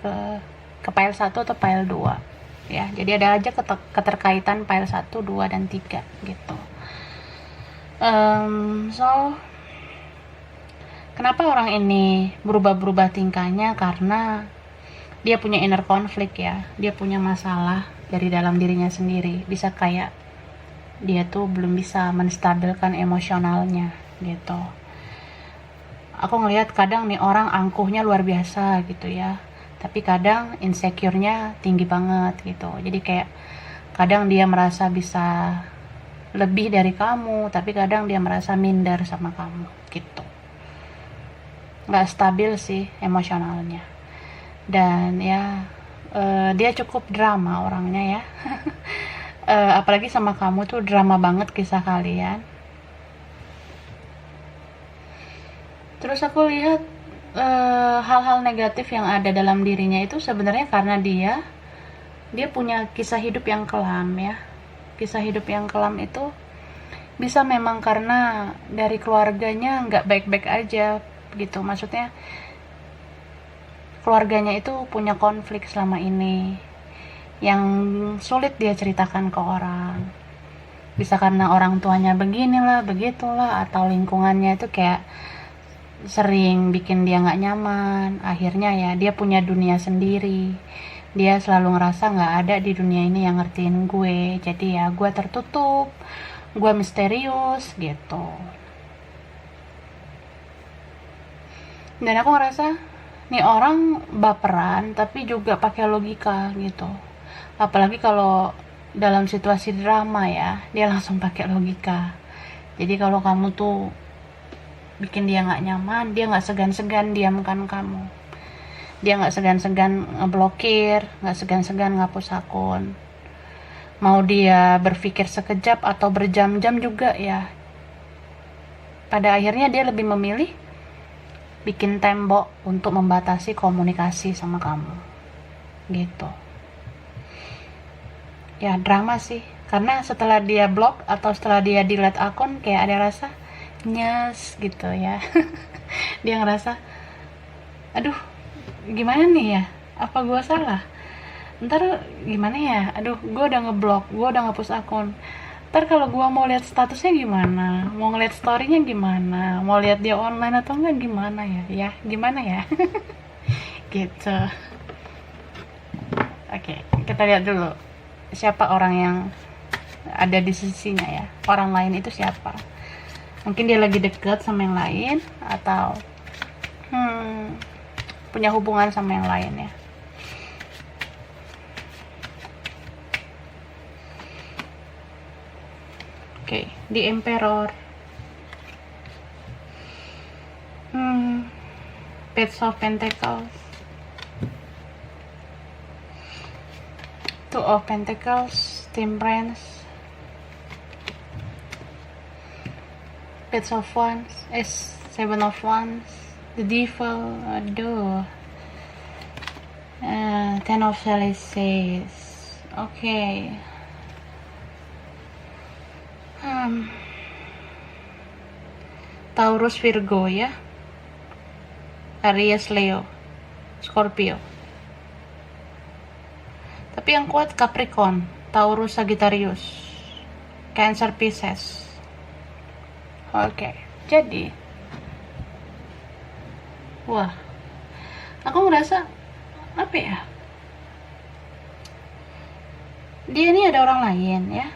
ke pile 1 atau pile 2 ya, jadi ada aja keterkaitan pile 1, 2, dan 3 gitu. So kenapa orang ini berubah-berubah tingkahnya? Karena dia punya inner conflict ya, dia punya masalah dari dalam dirinya sendiri. Bisa kayak dia tuh belum bisa menstabilkan emosionalnya gitu. Aku ngelihat kadang nih orang angkuhnya luar biasa gitu ya, tapi kadang insecure-nya tinggi banget gitu. Jadi kayak kadang dia merasa bisa lebih dari kamu, tapi kadang dia merasa minder sama kamu gitu. Nggak stabil sih emosionalnya. Dan ya dia cukup drama orangnya ya. Apalagi sama kamu tuh drama banget kisah kalian. Terus aku lihat hal-hal negatif yang ada dalam dirinya itu sebenarnya karena dia punya kisah hidup yang kelam ya. Kisah hidup yang kelam itu bisa memang karena dari keluarganya nggak baik-baik aja gitu. Maksudnya keluarganya itu punya konflik selama ini yang sulit dia ceritakan ke orang. Bisa karena orang tuanya beginilah, begitulah, atau lingkungannya itu kayak sering bikin dia nggak nyaman. Akhirnya ya dia punya dunia sendiri, dia selalu ngerasa nggak ada di dunia ini yang ngertiin gue, jadi ya gue tertutup, gue misterius gitu. Dan aku ngerasa nih orang baperan tapi juga pakai logika gitu, apalagi kalau dalam situasi drama ya, dia langsung pakai logika. Jadi kalau kamu tuh bikin dia nggak nyaman, dia nggak segan-segan diamkan kamu, dia nggak segan-segan ngeblokir, nggak segan-segan ngapus akun. Mau dia berpikir sekejap atau berjam-jam juga ya, pada akhirnya dia lebih memilih bikin tembok untuk membatasi komunikasi sama kamu gitu ya. Drama sih, karena setelah dia blok atau setelah dia delete akun, kayak ada rasa nyes gitu ya. Dia ngerasa, aduh gimana nih ya, apa gue salah, ntar gimana ya, aduh gue udah ngeblok, gue udah ngapus akun, ntar kalau gue mau lihat statusnya gimana, mau ngeliat storynya gimana, mau lihat dia online atau enggak gimana ya gimana ya. Gitu. Oke, kita lihat dulu siapa orang yang ada di sisinya ya. Orang lain itu siapa? Mungkin dia lagi deket sama yang lain, atau punya hubungan sama yang lain ya. Oke, di Emperor, Page of Pentacles, Two of Pentacles, Temperance, Page of Wands, Seven of Wands, the Devil, aduh, Ten of Chalices. Oke. Taurus, Virgo ya, Aries, Leo, Scorpio. Tapi yang kuat Capricorn, Taurus, Sagittarius, Cancer, Pisces. Oke, jadi wah, aku ngerasa apa ya, dia ini ada orang lain ya,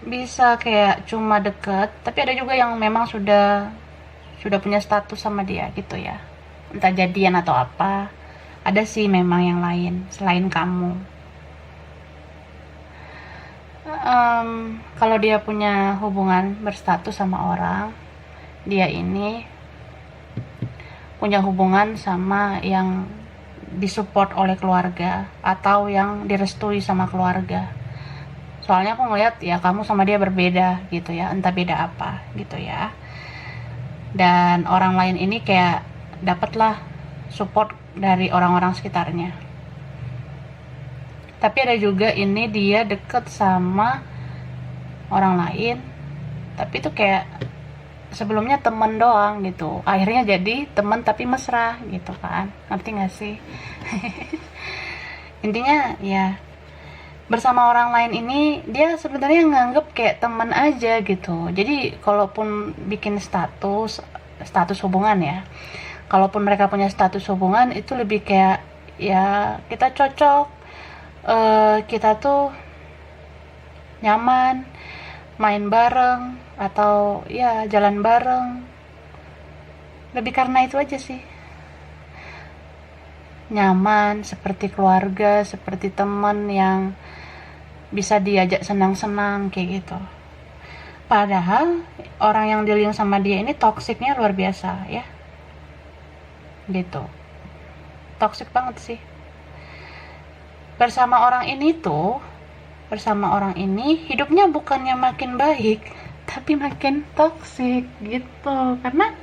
bisa kayak cuma deket, tapi ada juga yang memang sudah punya status sama dia gitu ya, entah jadian atau apa. Ada sih memang yang lain selain kamu. Kalau dia punya hubungan berstatus sama orang, dia ini punya hubungan sama yang disupport oleh keluarga atau yang direstui sama keluarga. Soalnya aku ngeliat ya kamu sama dia berbeda gitu ya, entah beda apa gitu ya. Dan orang lain ini kayak dapatlah support dari orang-orang sekitarnya. Tapi ada juga ini dia deket sama orang lain, tapi itu kayak sebelumnya temen doang gitu, akhirnya jadi temen tapi mesra gitu kan, ngerti gak sih? Intinya ya, bersama orang lain ini dia sebenarnya nganggep kayak temen aja gitu. Jadi kalaupun bikin status hubungan ya, kalaupun mereka punya status hubungan itu lebih kayak ya kita cocok, kita tuh nyaman main bareng atau ya jalan bareng, lebih karena itu aja sih, nyaman seperti keluarga, seperti teman yang bisa diajak senang-senang kayak gitu. Padahal orang yang dealing sama dia ini toksiknya luar biasa ya, gitu, toksik banget sih. Bersama orang ini hidupnya bukannya makin baik tapi makin toksik gitu, karena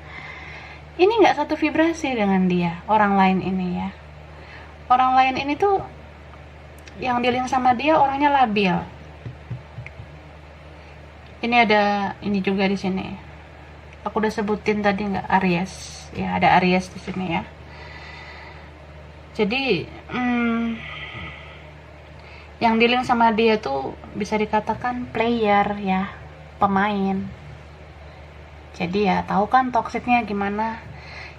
ini nggak satu vibrasi dengan dia, orang lain ini ya. Orang lain ini tuh yang dealing sama dia orangnya labil. Ini ada ini juga di sini, aku udah sebutin tadi nggak, Aries ya, ada Aries di sini ya. Jadi yang dealing sama dia tuh bisa dikatakan player ya, pemain. Jadi ya tahu kan toksiknya gimana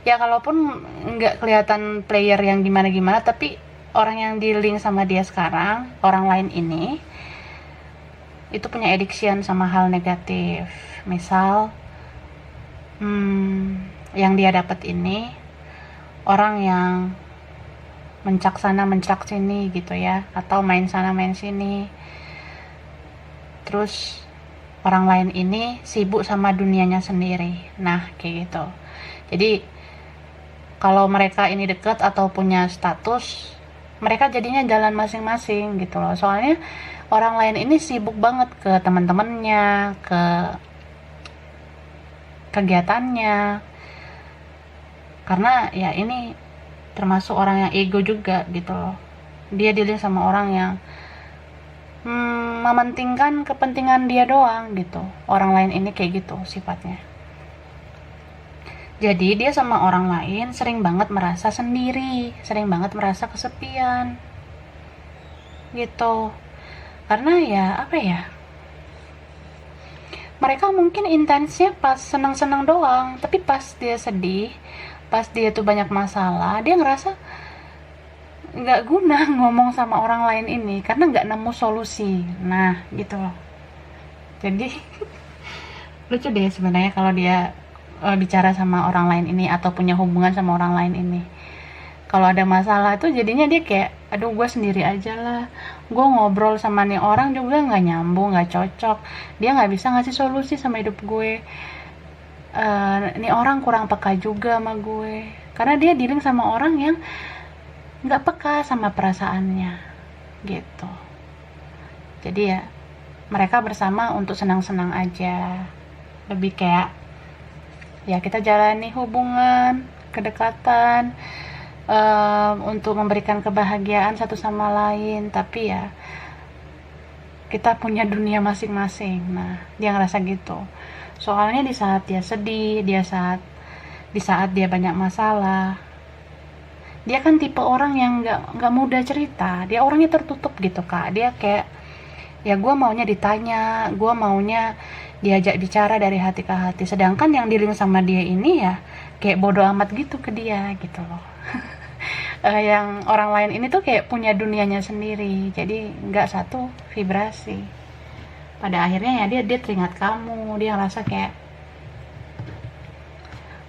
ya, kalaupun nggak kelihatan player yang gimana-gimana, tapi orang yang dealing sama dia sekarang, orang lain ini itu punya addiction sama hal negatif. Misal yang dia dapat ini orang yang mencak sana mencak sini gitu ya, atau main sana main sini. Terus orang lain ini sibuk sama dunianya sendiri. Nah kayak gitu. Jadi kalau mereka ini deket atau punya status, mereka jadinya jalan masing-masing gitu loh. Soalnya orang lain ini sibuk banget ke teman-temannya, ke kegiatannya, karena ya ini termasuk orang yang ego juga gitu loh. Dia dealing sama orang yang mementingkan kepentingan dia doang gitu. Orang lain ini kayak gitu sifatnya. Jadi dia sama orang lain sering banget merasa sendiri, sering banget merasa kesepian gitu. Karena ya apa ya, mereka mungkin intensnya pas senang-senang doang, tapi pas dia sedih, pas dia tuh banyak masalah, dia ngerasa nggak guna ngomong sama orang lain ini karena nggak nemu solusi. Nah gitu loh. Jadi lucu deh sebenarnya kalau dia bicara sama orang lain ini atau punya hubungan sama orang lain ini. Kalau ada masalah tuh jadinya dia kayak, aduh gue sendiri aja lah, gue ngobrol sama nih orang juga nggak nyambung, nggak cocok, dia nggak bisa ngasih solusi sama hidup gue. Ini orang kurang peka juga sama gue, karena dia dealing sama orang yang nggak peka sama perasaannya gitu. Jadi ya mereka bersama untuk senang-senang aja, lebih kayak ya kita jalani hubungan kedekatan untuk memberikan kebahagiaan satu sama lain, tapi ya kita punya dunia masing-masing. Nah, dia ngerasa gitu. Soalnya di saat dia sedih, di saat dia banyak masalah, dia kan tipe orang yang nggak mudah cerita. Dia orangnya tertutup gitu, Kak. Dia kayak ya gue maunya ditanya, gue maunya diajak bicara dari hati ke hati. Sedangkan yang dealing sama dia ini ya kayak bodoh amat gitu ke dia gitu loh. Yang orang lain ini tuh kayak punya dunianya sendiri, jadi nggak satu vibrasi. Pada akhirnya ya dia teringat kamu, dia ngerasa kayak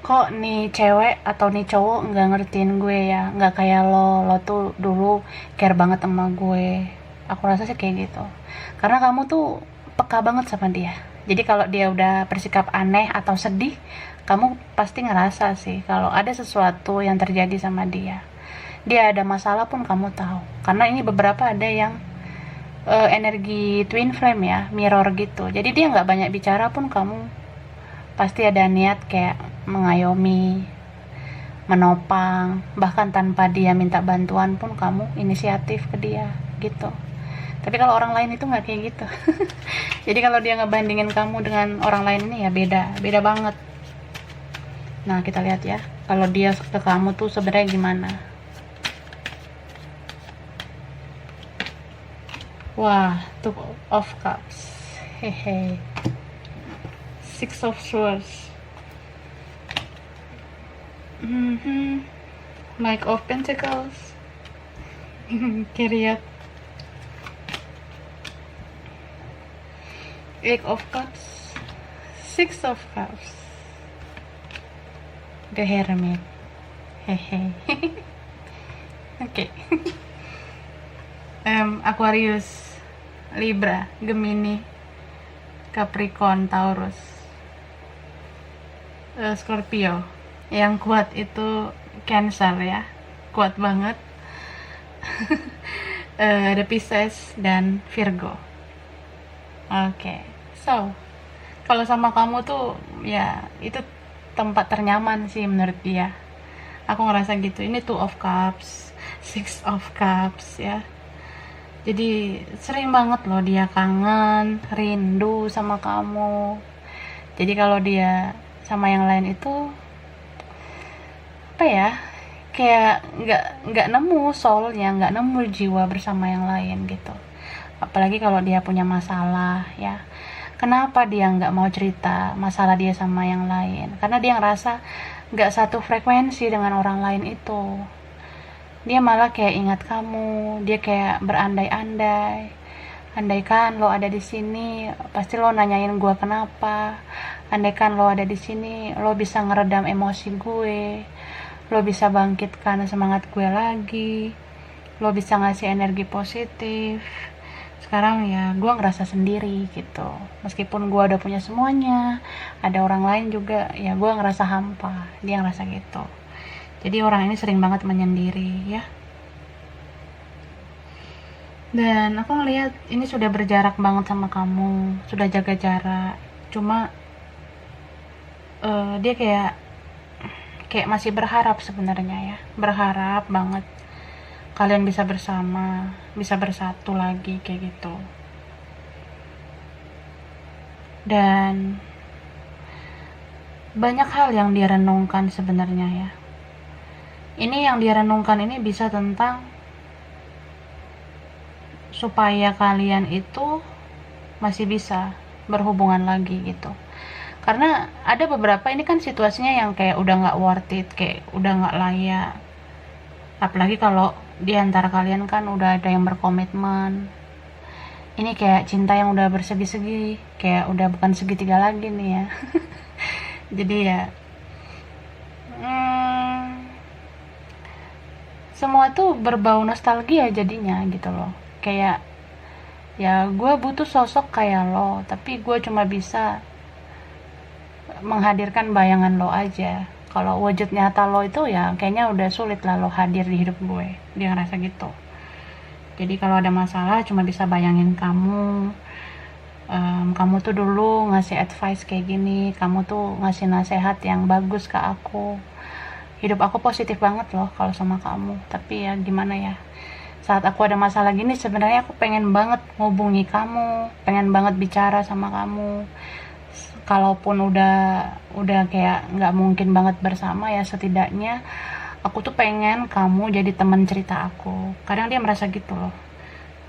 kok nih cewek atau nih cowok nggak ngertiin gue ya, nggak kayak lo tuh dulu care banget sama gue. Aku rasa sih kayak gitu, karena kamu tuh peka banget sama dia. Jadi kalau dia udah bersikap aneh atau sedih, kamu pasti ngerasa sih kalau ada sesuatu yang terjadi sama dia. Dia ada masalah pun kamu tahu, karena ini beberapa ada yang energi twin flame ya, mirror gitu. Jadi dia nggak banyak bicara pun kamu pasti ada niat kayak mengayomi, menopang, bahkan tanpa dia minta bantuan pun kamu inisiatif ke dia gitu. Tapi kalau orang lain itu nggak kayak gitu. Jadi kalau dia ngebandingin kamu dengan orang lain ini ya beda banget. Nah, kita lihat ya kalau dia ke kamu tuh sebenarnya gimana. Wah, Two of Cups. Hehe. Six of Swords. Knight of Pentacles. Chariot. Eight of Cups. Six of Cups. The Hermit. Hehe. Oke. Aquarius, Libra, Gemini, Capricorn, Taurus, Scorpio. Yang kuat itu Cancer ya, kuat banget. Ada Pisces dan Virgo. Oke. So kalau sama kamu tuh ya itu tempat ternyaman sih menurut dia. Aku ngerasa gitu. Ini Two of Cups, Six of Cups ya. Jadi sering banget loh dia kangen, rindu sama kamu. Jadi kalau dia sama yang lain itu apa ya, kayak nggak nemu soulnya, nggak nemu jiwa bersama yang lain gitu. Apalagi kalau dia punya masalah ya, kenapa dia nggak mau cerita masalah dia sama yang lain? Karena dia ngerasa nggak satu frekuensi dengan orang lain itu. Dia malah kayak ingat kamu, dia kayak berandai-andai. Andaikan lo ada di sini, pasti lo nanyain gue kenapa. Andaikan lo ada di sini, lo bisa ngeredam emosi gue. Lo bisa bangkitkan semangat gue lagi. Lo bisa ngasih energi positif. Sekarang ya gue ngerasa sendiri gitu. Meskipun gue udah punya semuanya, ada orang lain juga, ya gue ngerasa hampa. Dia ngerasa gitu. Jadi orang ini sering banget menyendiri ya. Dan aku ngeliat ini sudah berjarak banget sama kamu, sudah jaga jarak. Cuma dia kayak masih berharap sebenarnya ya, berharap banget kalian bisa bersama, bisa bersatu lagi kayak gitu. Dan banyak hal yang dia renungkan sebenarnya ya. Ini yang dia renungkan ini bisa tentang supaya kalian itu masih bisa berhubungan lagi gitu. Karena ada beberapa ini kan situasinya yang kayak udah nggak worth it, kayak udah nggak layak. Apalagi kalau di antara kalian kan udah ada yang berkomitmen. Ini kayak cinta yang udah bersegi-segi, kayak udah bukan segitiga lagi nih ya. Jadi ya semua tuh berbau nostalgia jadinya gitu loh. Kayak ya gue butuh sosok kayak lo, tapi gue cuma bisa menghadirkan bayangan lo aja. Kalau wujud nyata lo itu ya kayaknya udah sulit lah lo hadir di hidup gue. Dia ngerasa gitu. Jadi kalau ada masalah cuma bisa bayangin kamu. Kamu tuh dulu ngasih advice kayak gini, kamu tuh ngasih nasihat yang bagus ke aku. Hidup aku positif banget loh kalau sama kamu. Tapi ya gimana ya, saat aku ada masalah gini sebenarnya aku pengen banget ngubungi kamu, pengen banget bicara sama kamu. Kalaupun udah kayak nggak mungkin banget bersama, ya setidaknya aku tuh pengen kamu jadi teman cerita aku. Kadang dia merasa gitu loh.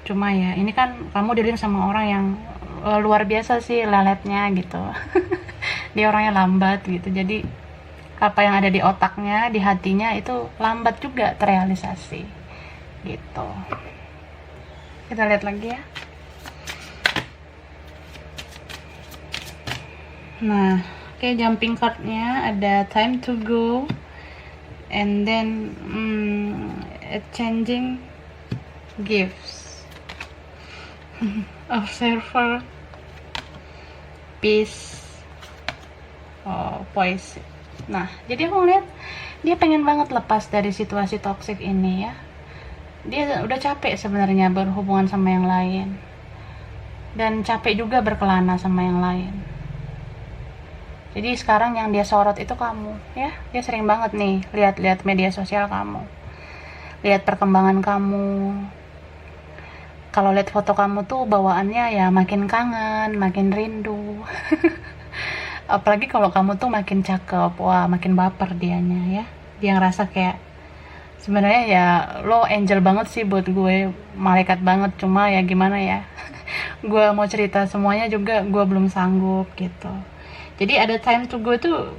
Cuma ya ini kan kamu dealing sama orang yang luar biasa sih leletnya gitu. Dia orangnya lambat gitu, jadi apa yang ada di otaknya, di hatinya itu lambat juga terrealisasi gitu. Kita lihat lagi ya. Nah, jumping cardnya ada time to go, and then changing gifts, observer, peace, poise. Nah, jadi aku ngeliat dia pengen banget lepas dari situasi toksik ini ya. Dia udah capek sebenarnya berhubungan sama yang lain, dan capek juga berkelana sama yang lain. Jadi sekarang yang dia sorot itu kamu ya. Dia sering banget nih lihat media sosial kamu, lihat perkembangan kamu. Kalau lihat foto kamu tuh bawaannya ya makin kangen, makin rindu. Apalagi kalau kamu tuh makin cakep, wah makin baper dianya ya. Dia ngerasa kayak sebenarnya ya lo angel banget sih buat gue, malaikat banget, cuma ya gimana ya. Gue mau cerita semuanya juga gue belum sanggup gitu. Jadi ada time to go tuh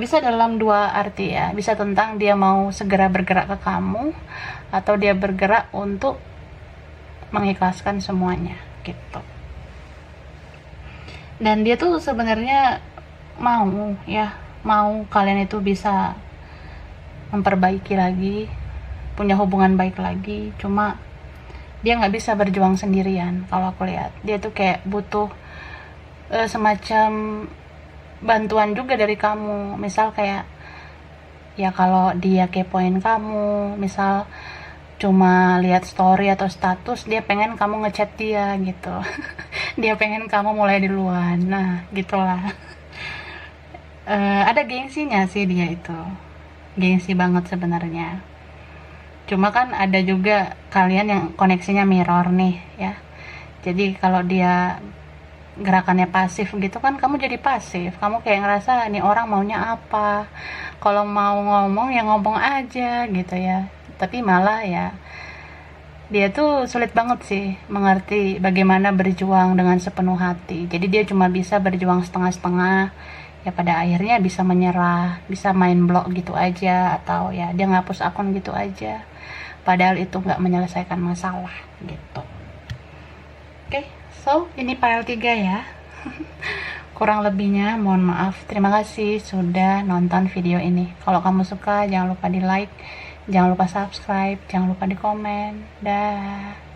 bisa dalam dua arti ya. Bisa tentang dia mau segera bergerak ke kamu, atau dia bergerak untuk mengikhlaskan semuanya gitu. Dan dia tuh sebenarnya mau kalian itu bisa memperbaiki lagi, punya hubungan baik lagi. Cuma dia nggak bisa berjuang sendirian. Kalau aku lihat dia tuh kayak butuh semacam bantuan juga dari kamu. Misal kayak ya kalau dia kepoin kamu, misal cuma lihat story atau status, dia pengen kamu ngechat dia gitu. Dia pengen kamu mulai duluan. Nah gitulah. Ada gengsinya sih dia itu, gengsi banget sebenarnya. Cuma kan ada juga kalian yang koneksinya mirror nih ya. Jadi kalau dia gerakannya pasif gitu kan, kamu jadi pasif. Kamu kayak ngerasa nih orang maunya apa, kalau mau ngomong ya ngomong aja gitu ya. Tapi malah ya dia tuh sulit banget sih mengerti bagaimana berjuang dengan sepenuh hati. Jadi dia cuma bisa berjuang setengah-setengah. Ya pada akhirnya bisa menyerah, bisa main blok gitu aja, atau ya dia ngapus akun gitu aja. Padahal itu nggak menyelesaikan masalah gitu. Oke, so ini file 3 ya. Kurang lebihnya mohon maaf. Terima kasih sudah nonton video ini. Kalau kamu suka jangan lupa di like, jangan lupa subscribe, jangan lupa di komen. Dah.